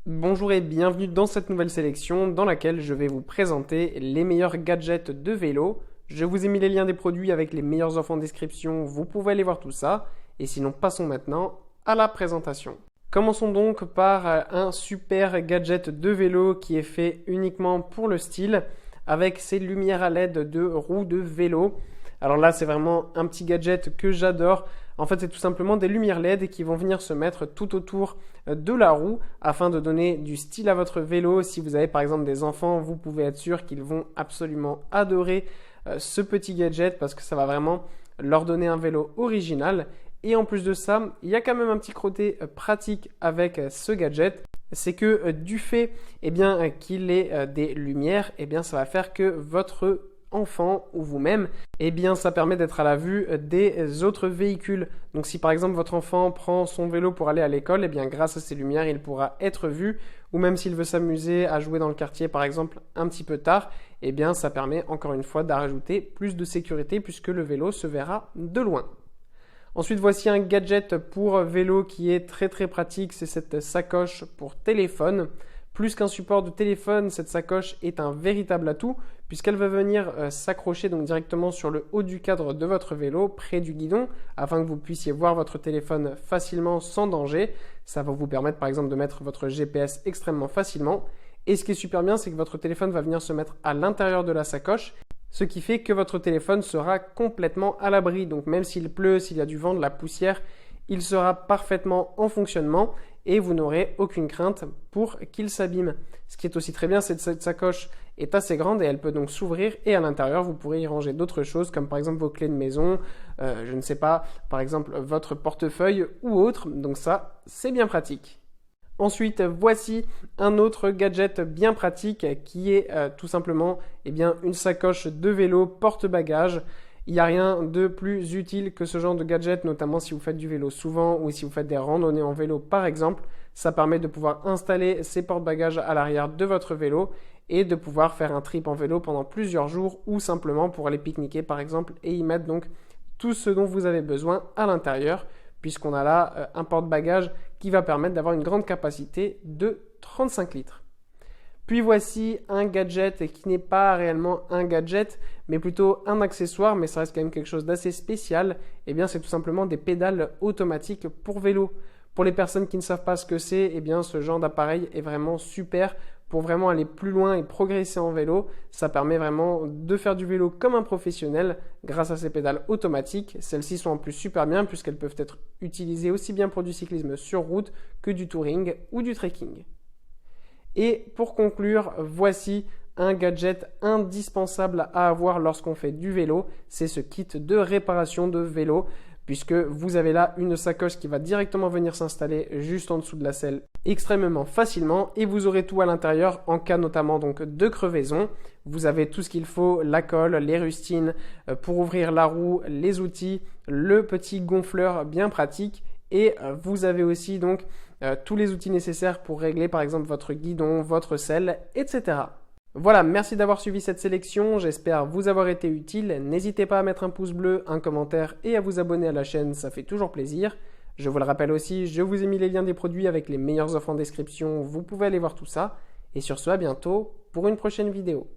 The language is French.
Bonjour et bienvenue dans cette nouvelle sélection dans laquelle je vais vous présenter les meilleurs gadgets de vélo. Je vous ai mis les liens des produits avec les meilleures offres en description, vous pouvez aller voir tout ça. Et sinon, passons maintenant à la présentation. Commençons donc par un super gadget de vélo qui est fait uniquement pour le style avec ses lumières à LED de roues de vélo. Alors là, c'est vraiment un petit gadget que j'adore. En fait, c'est tout simplement des lumières LED qui vont venir se mettre tout autour de la roue afin de donner du style à votre vélo. Si vous avez par exemple des enfants, vous pouvez être sûr qu'ils vont absolument adorer ce petit gadget parce que ça va vraiment leur donner un vélo original. Et en plus de ça, il y a quand même un petit côté pratique avec ce gadget. C'est que du fait qu'il ait des lumières, ça va faire que votre enfant ou vous-même, ça permet d'être à la vue des autres véhicules. Donc si par exemple votre enfant prend son vélo pour aller à l'école, grâce à ces lumières, il pourra être vu. Ou même s'il veut s'amuser à jouer dans le quartier par exemple un petit peu tard, ça permet encore une fois d'ajouter plus de sécurité puisque le vélo se verra de loin. Ensuite, voici un gadget pour vélo qui est très très pratique, c'est cette sacoche pour téléphone. Plus qu'un support de téléphone, cette sacoche est un véritable atout puisqu'elle va venir s'accrocher donc directement sur le haut du cadre de votre vélo, près du guidon, afin que vous puissiez voir votre téléphone facilement sans danger. Ça va vous permettre par exemple de mettre votre GPS extrêmement facilement. Et ce qui est super bien, c'est que votre téléphone va venir se mettre à l'intérieur de la sacoche, ce qui fait que votre téléphone sera complètement à l'abri. Donc même s'il pleut, s'il y a du vent, de la poussière, il sera parfaitement en fonctionnement et vous n'aurez aucune crainte pour qu'il s'abîme. Ce qui est aussi très bien, c'est que cette sacoche est assez grande et elle peut donc s'ouvrir et à l'intérieur, vous pourrez y ranger d'autres choses comme par exemple vos clés de maison, je ne sais pas, par exemple votre portefeuille ou autre. Donc ça, c'est bien pratique. Ensuite, voici un autre gadget bien pratique qui est tout simplement une sacoche de vélo porte-bagages. Il n'y a rien de plus utile que ce genre de gadget, notamment si vous faites du vélo souvent ou si vous faites des randonnées en vélo par exemple. Ça permet de pouvoir installer ces porte-bagages à l'arrière de votre vélo et de pouvoir faire un trip en vélo pendant plusieurs jours ou simplement pour aller pique-niquer par exemple et y mettre donc tout ce dont vous avez besoin à l'intérieur, puisqu'on a là un porte-bagages qui va permettre d'avoir une grande capacité de 35 litres. Puis voici un gadget qui n'est pas réellement un gadget, mais plutôt un accessoire, mais ça reste quand même quelque chose d'assez spécial. C'est tout simplement des pédales automatiques pour vélo. Pour les personnes qui ne savent pas ce que c'est, ce genre d'appareil est vraiment super pour vraiment aller plus loin et progresser en vélo. Ça permet vraiment de faire du vélo comme un professionnel grâce à ces pédales automatiques. Celles-ci sont en plus super bien puisqu'elles peuvent être utilisées aussi bien pour du cyclisme sur route que du touring ou du trekking. Et pour conclure, voici un gadget indispensable à avoir lorsqu'on fait du vélo. C'est ce kit de réparation de vélo, puisque vous avez là une sacoche qui va directement venir s'installer juste en dessous de la selle extrêmement facilement et vous aurez tout à l'intérieur en cas notamment donc de crevaison. Vous avez tout ce qu'il faut, la colle, les rustines pour ouvrir la roue, les outils, le petit gonfleur bien pratique et vous avez aussi donc tous les outils nécessaires pour régler par exemple votre guidon, votre selle, etc. Voilà, merci d'avoir suivi cette sélection, j'espère vous avoir été utile. N'hésitez pas à mettre un pouce bleu, un commentaire et à vous abonner à la chaîne, ça fait toujours plaisir. Je vous le rappelle aussi, je vous ai mis les liens des produits avec les meilleures offres en description, vous pouvez aller voir tout ça. Et sur ce, à bientôt pour une prochaine vidéo.